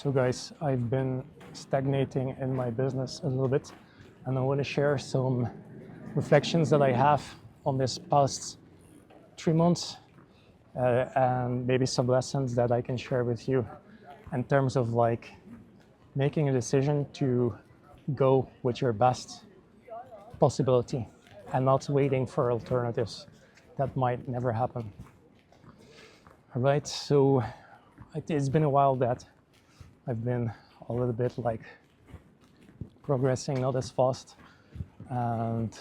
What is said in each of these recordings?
So guys, I've been stagnating in my business a little bit, and I want to share some reflections that I have on this past 3 months, and maybe some lessons that I can share with you in terms of like making a decision to go with your best possibility and not waiting for alternatives that might never happen. All right, so it's been a while that I've been a little bit like progressing not as fast, and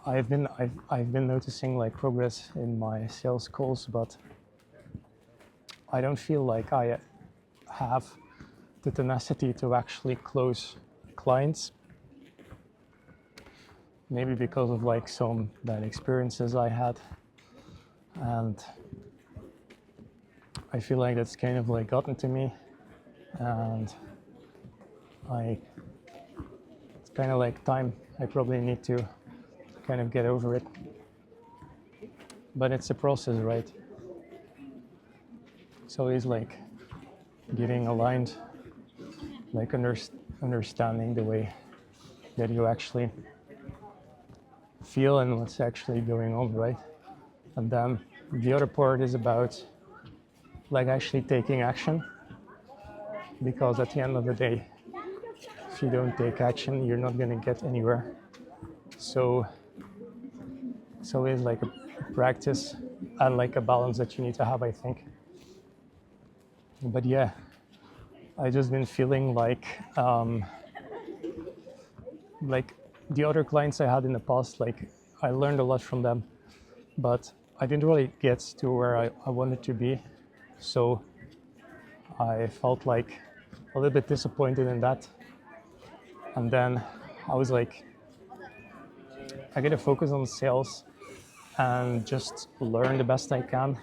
I've been noticing like progress in my sales calls, but I don't feel like I have the tenacity to actually close clients. Maybe because of like some bad experiences I had, and I feel like that's kind of like gotten to me, and it's kind of like time. I probably need to kind of get over it, but it's a process, right? It's always like getting aligned, like understanding the way that you actually feel and what's actually going on, right? And then the other part is about like actually taking action, because at the end of the day, if you don't take action, you're not going to get anywhere. So it's always like a practice and like a balance that you need to have, I think. But yeah, I just been feeling like the other clients I had in the past, like I learned a lot from them, but I didn't really get to where I wanted to be. So I felt like a little bit disappointed in that. And then I was like, I gotta focus on sales and just learn the best I can,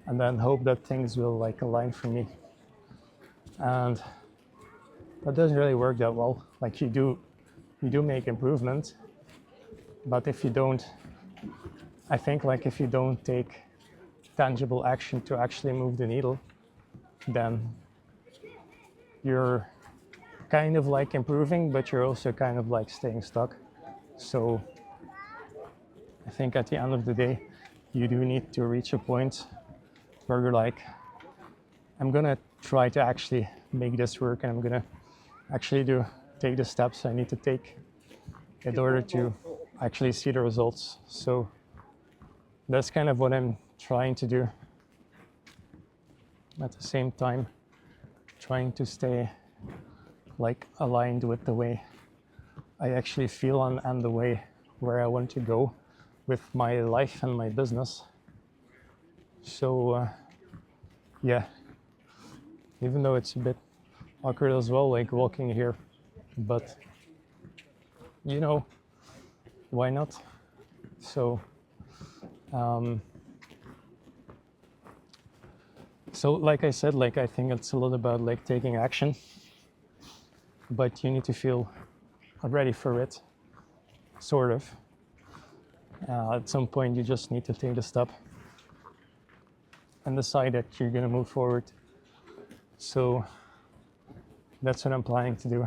and then hope that things will like align for me. And that doesn't really work that well. Like you do make improvements, but if you don't, I think like if you don't take tangible action to actually move the needle, then you're kind of like improving, but you're also kind of like staying stuck. So I think at the end of the day, you do need to reach a point where you're like, I'm gonna try to actually make this work, and I'm gonna actually take the steps I need to take in order to actually see the results. So that's kind of what I'm trying to do. At the same time, trying to stay like aligned with the way I actually feel and the way where I want to go with my life and my business. So yeah, even though it's a bit awkward as well, like walking here, but you know, why not? So so like I said, like I think it's a lot about like taking action, but you need to feel ready for it, sort of. At some point you just need to take the step and decide that you're gonna move forward. So that's what I'm planning to do.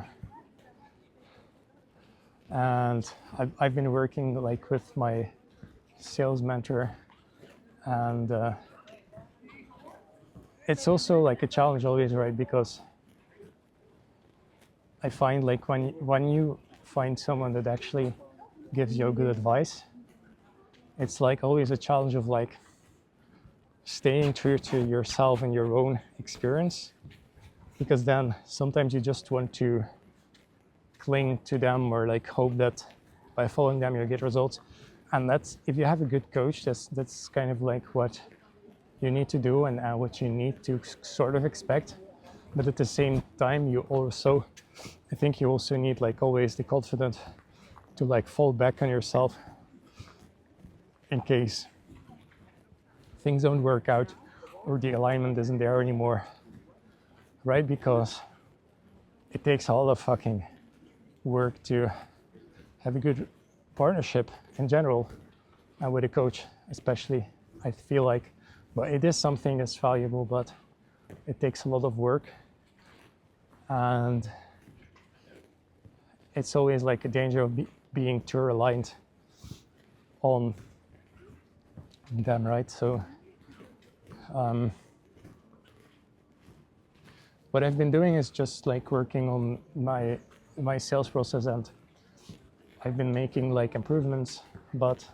And I've been working like with my sales mentor, and it's also like a challenge always, right? Because I find like when you find someone that actually gives you good advice, it's like always a challenge of like staying true to yourself and your own experience, because then sometimes you just want to cling to them or like hope that by following them you'll get results. And that's, if you have a good coach, that's kind of like what you need to do and what you need to sort of expect. But at the same time, I think you also need like always the confidence to like fall back on yourself in case things don't work out or the alignment isn't there anymore, right? Because it takes a lot of fucking work to have a good partnership in general, and with a coach especially. I feel like, but it is something that's valuable, but it takes a lot of work, and it's always like a danger of being too reliant on them, right? So what I've been doing is just like working on my sales process, and I've been making like improvements, but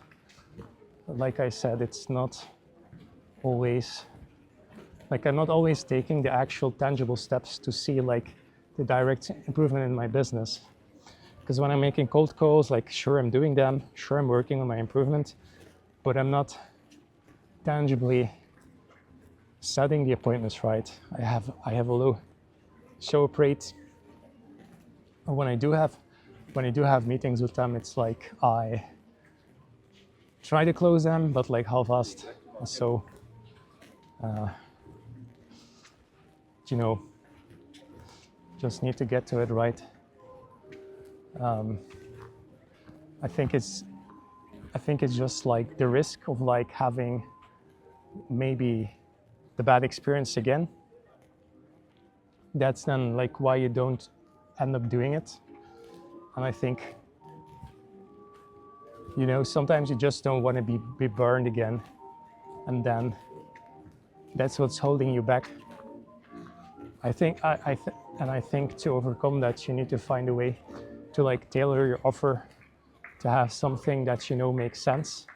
like I said, it's not always like I'm not always taking the actual tangible steps to see like the direct improvement in my business. Because when I'm making cold calls, like sure I'm doing them, sure I'm working on my improvement, but I'm not tangibly setting the appointments right. I have a low show up rate. When I do have meetings with them, it's like I try to close them, but like half-assed. So you know, just need to get to it right. I think it's just like the risk of like having maybe the bad experience again. That's then like why you don't end up doing it. And I think, you know, sometimes you just don't want to be burned again, and then that's what's holding you back. I think to overcome that, you need to find a way to like tailor your offer to have something that you know makes sense,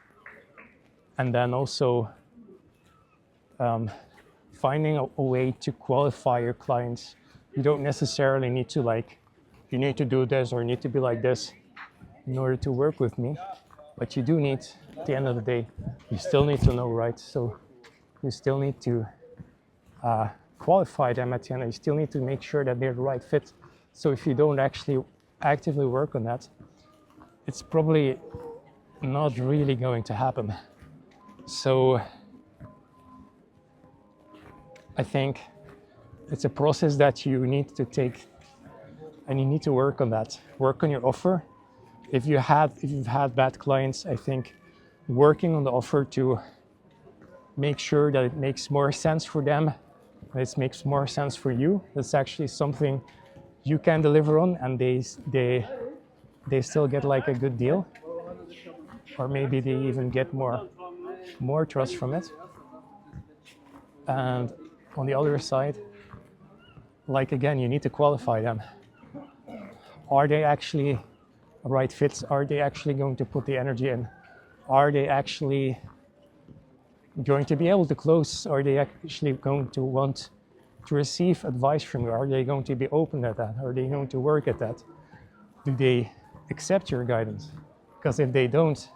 and then also finding a way to qualify your clients. You don't necessarily need to like, you need to do this or you need to be like this in order to work with me, but you do need, at the end of the day, you still need to know, right? So you still need to qualify them at the end. You still need to make sure that they're the right fit. So if you don't actually actively work on that, it's probably not really going to happen. So I think it's a process that you need to take, and you need to work on that. Work on your offer. If you've had bad clients, I think working on the offer to make sure that it makes more sense for them, that it makes more sense for you. That's actually something you can deliver on, and they still get like a good deal, or maybe they even get more trust from it. And on the other side, like again, you need to qualify them. Are they actually a right fit? Are they actually going to put the energy in? Are they actually going to be able to close? Are they actually going to want to receive advice from you? Are they going to be open at that? Are they going to work at that? Do they accept your guidance? Because if they don't,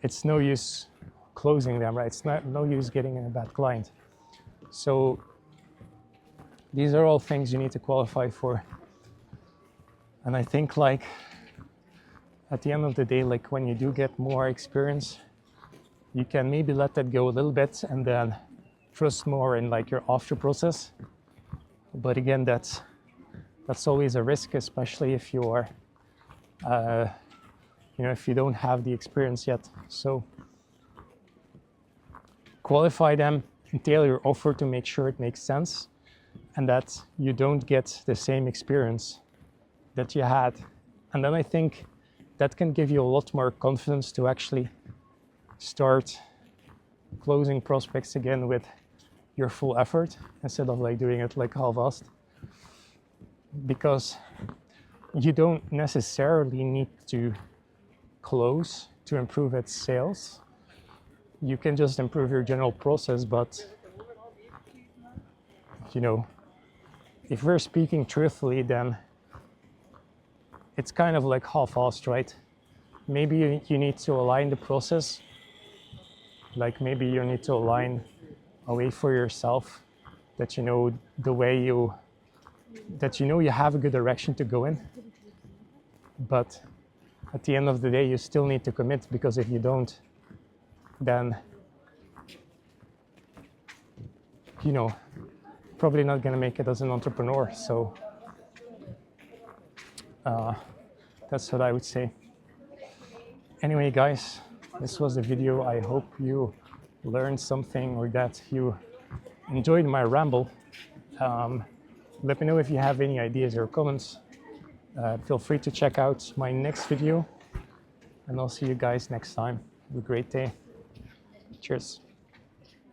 it's no use closing them, right? It's no use getting a bad client. So these are all things you need to qualify for. And I think like at the end of the day, like when you do get more experience, you can maybe let that go a little bit and then trust more in like your after process. But again, that's always a risk, especially if you are, if you don't have the experience yet. So qualify them and tailor your offer to make sure it makes sense and that you don't get the same experience that you had. And then I think that can give you a lot more confidence to actually start closing prospects again with your full effort instead of like doing it like half-assed. Because you don't necessarily need to close to improve its sales. You can just improve your general process, but if we're speaking truthfully, then it's kind of like half-assed, right? Maybe you need to align the process. Like maybe you need to align a way for yourself that the way you have a good direction to go in. But at the end of the day, you still need to commit, because if you don't, then probably not going to make it as an entrepreneur. So that's what I would say. Anyway, guys, this was the video. I hope you learned something or that you enjoyed my ramble. let me know if you have any ideas or comments. Feel free to check out my next video, and I'll see you guys next time. Have a great day. Cheers.